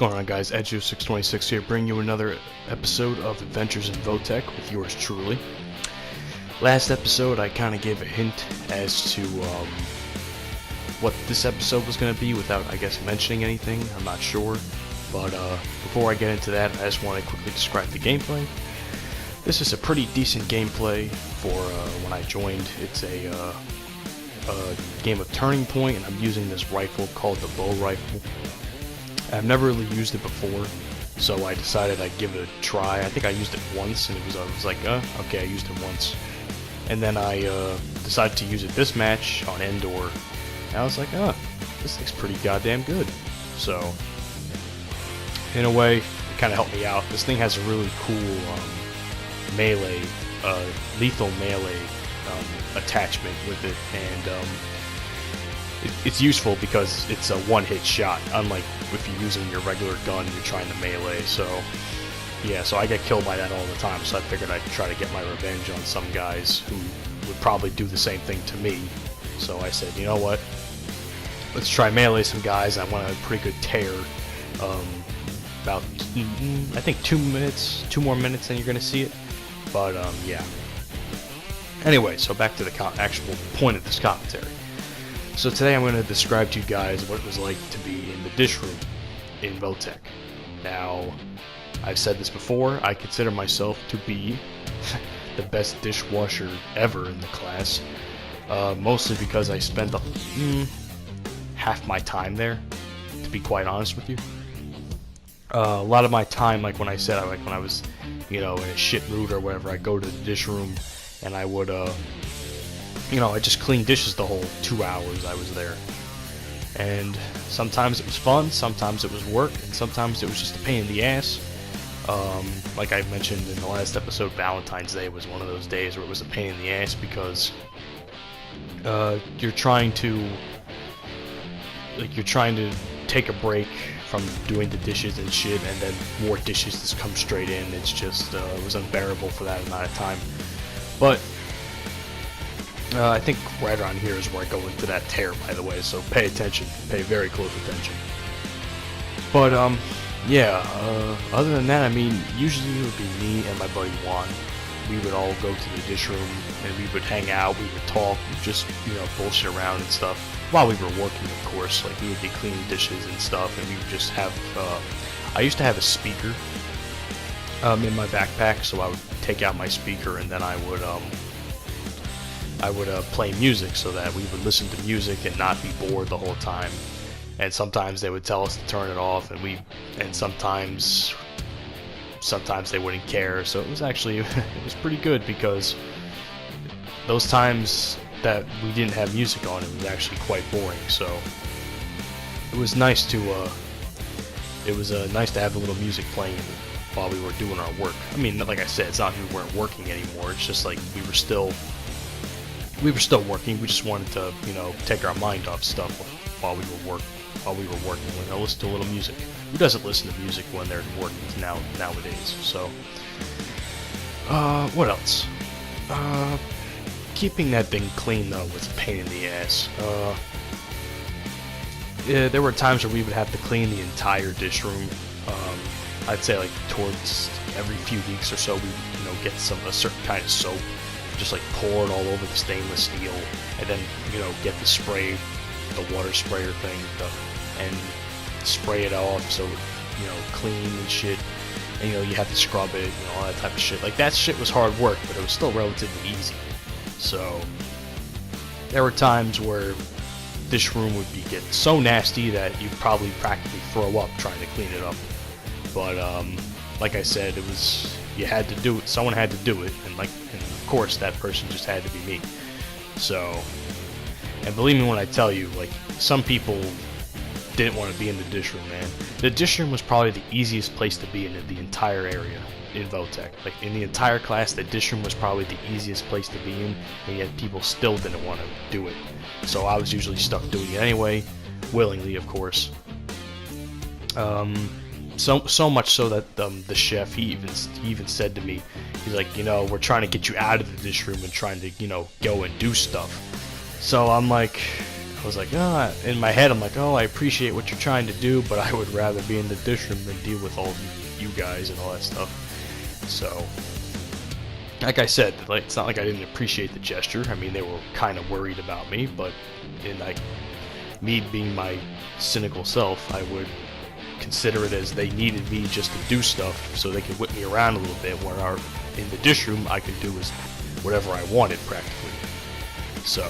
going on, guys? Edgeo626 here, bringing you another episode of Adventures in Votech with yours truly. Last episode, I kind of gave a hint as to what this episode was going to be without, I guess, mentioning anything. I'm not sure. But before I get into that, I just want to quickly describe the gameplay. This is a pretty decent gameplay for when I joined. It's a game of Turning Point, and I'm using this rifle called the bow rifle. I've never really used it before, so I decided I'd give it a try. I think I used it once, and I was like, okay, I used it once. And then I decided to use it this match on Endor, and I was like, this thing's pretty goddamn good. So, in a way, it kind of helped me out. This thing has a really cool melee, lethal melee attachment with it, and it's useful because it's a one-hit shot, unlike if you're using your regular gun and you're trying to melee. So yeah, so I get killed by that all the time, so I figured I'd try to get my revenge on some guys who would probably do the same thing to me. So I said, you know what, let's try melee some guys. I want a pretty good tear. About I think 2 more minutes and you're gonna see it. But yeah, anyway, so back to the actual point of this commentary. So today I'm going to describe to you guys what it was like to be in the dish room in Votech. Now, I've said this before, I consider myself to be the best dishwasher ever in the class, mostly because I spent half my time there, to be quite honest with you. A lot of my time, like when I said, like when I was, you know, in a shit mood or whatever, I'd go to the dish room and I would, you know, I just cleaned dishes the whole 2 hours I was there. And sometimes it was fun, sometimes it was work, and sometimes it was just a pain in the ass. Like I mentioned in the last episode, Valentine's Day was one of those days where it was a pain in the ass because you're trying to take a break from doing the dishes and shit, and then more dishes just come straight in. It's just, it was unbearable for that amount of time. But I think right around here is where I go into that tear, by the way, so pay attention, pay very close attention. But, yeah, other than that, I mean, usually it would be me and my buddy Juan. We would all go to the dish room, and we would hang out, we would talk, just, you know, bullshit around and stuff, while we were working, of course. Like, we would be cleaning dishes and stuff, and we would just have, I used to have a speaker, in my backpack, so I would take out my speaker, and then I would play music so that we would listen to music and not be bored the whole time. And sometimes they would tell us to turn it off, and sometimes they wouldn't care. So it was actually, it was pretty good, because those times that we didn't have music on, it was actually quite boring. So it was nice to nice to have a little music playing while we were doing our work. I mean, like I said, it's not that we weren't working anymore. It's just like we were still working. We just wanted to, you know, take our mind off stuff while we were working. We'll listen to a little music. Who doesn't listen to music when they're working nowadays? So, what else? Keeping that thing clean though was a pain in the ass. Yeah, there were times where we would have to clean the entire dish room. I'd say like towards every few weeks or so, we would, you know, get a certain kind of soap, just like pour it all over the stainless steel, and then, you know, get the water sprayer thing, and spray it off so, you know, clean and shit. And, you know, you have to scrub it, you know, all that type of shit. Like, that shit was hard work, but it was still relatively easy. So there were times where this room would get so nasty that you'd probably practically throw up trying to clean it up. But like I said, you had to do it. Someone had to do it, and of course that person just had to be me. So, and believe me when I tell you, like, some people didn't want to be in the dish room, man. The dish room was probably the easiest place to be in the entire area in Votech. Like, in the entire class, the dish room was probably the easiest place to be in, and yet people still didn't want to do it. So I was usually stuck doing it anyway, willingly, of course. So much so that the chef, he even said to me, he's like, you know, we're trying to get you out of the dish room and trying to, you know, go and do stuff. So I'm like, I was like, oh, in my head, I'm like, oh, I appreciate what you're trying to do, but I would rather be in the dish room than deal with all you guys and all that stuff. So, like I said, like, it's not like I didn't appreciate the gesture. I mean, they were kind of worried about me, but in like me being my cynical self, I would consider it as they needed me just to do stuff so they could whip me around a little bit, where in the dish room I could do whatever I wanted practically. So,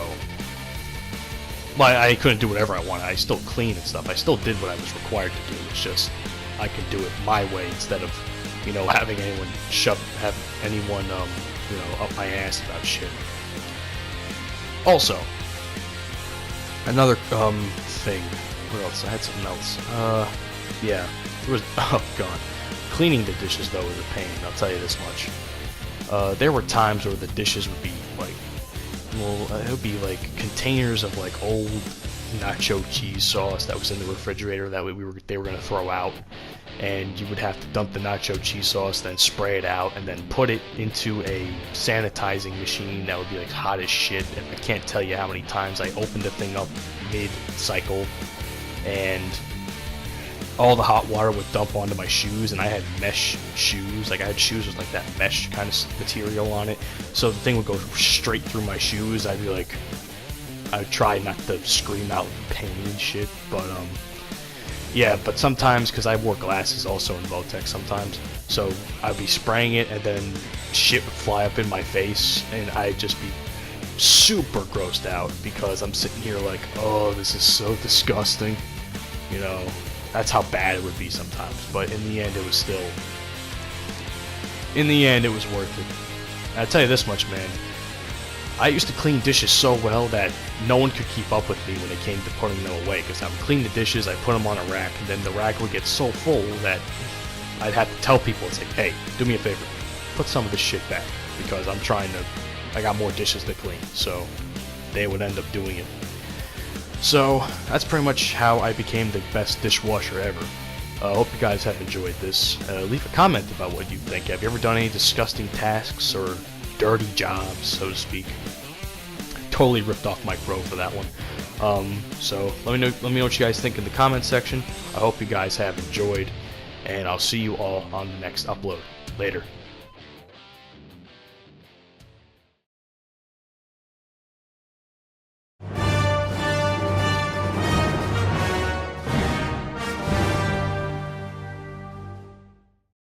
well, I couldn't do whatever I wanted. I still cleaned and stuff. I still did what I was required to do. It's just I could do it my way instead of, you know, having anyone up my ass about shit. Also, another thing. What else? I had something else. Yeah, it was. Oh god, cleaning the dishes though was a pain. I'll tell you this much. There were times where the dishes would be like, well, it would be like containers of like old nacho cheese sauce that was in the refrigerator that they were gonna throw out, and you would have to dump the nacho cheese sauce, then spray it out, and then put it into a sanitizing machine that would be like hot as shit. And I can't tell you how many times I opened the thing up mid-cycle, and all the hot water would dump onto my shoes, and I had mesh shoes. Like, I had shoes with like that mesh kind of material on it, so the thing would go straight through my shoes. I'd be like, I would try not to scream out in pain and shit, but yeah, but sometimes, because I wore glasses also in Votech sometimes, so I'd be spraying it, and then shit would fly up in my face, and I'd just be super grossed out, because I'm sitting here like, oh, this is so disgusting, you know. That's how bad it would be sometimes, but in the end, it was worth it. I'll tell you this much, man. I used to clean dishes so well that no one could keep up with me when it came to putting them away, because I would clean the dishes, I put them on a rack, and then the rack would get so full that I'd have to tell people, it's like, hey, do me a favor, put some of this shit back, because I got more dishes to clean, so they would end up doing it. So, that's pretty much how I became the best dishwasher ever. I hope you guys have enjoyed this. Leave a comment about what you think. Have you ever done any disgusting tasks or dirty jobs, so to speak? Totally ripped off my pro for that one. So let me know what you guys think in the comment section. I hope you guys have enjoyed, and I'll see you all on the next upload. Later.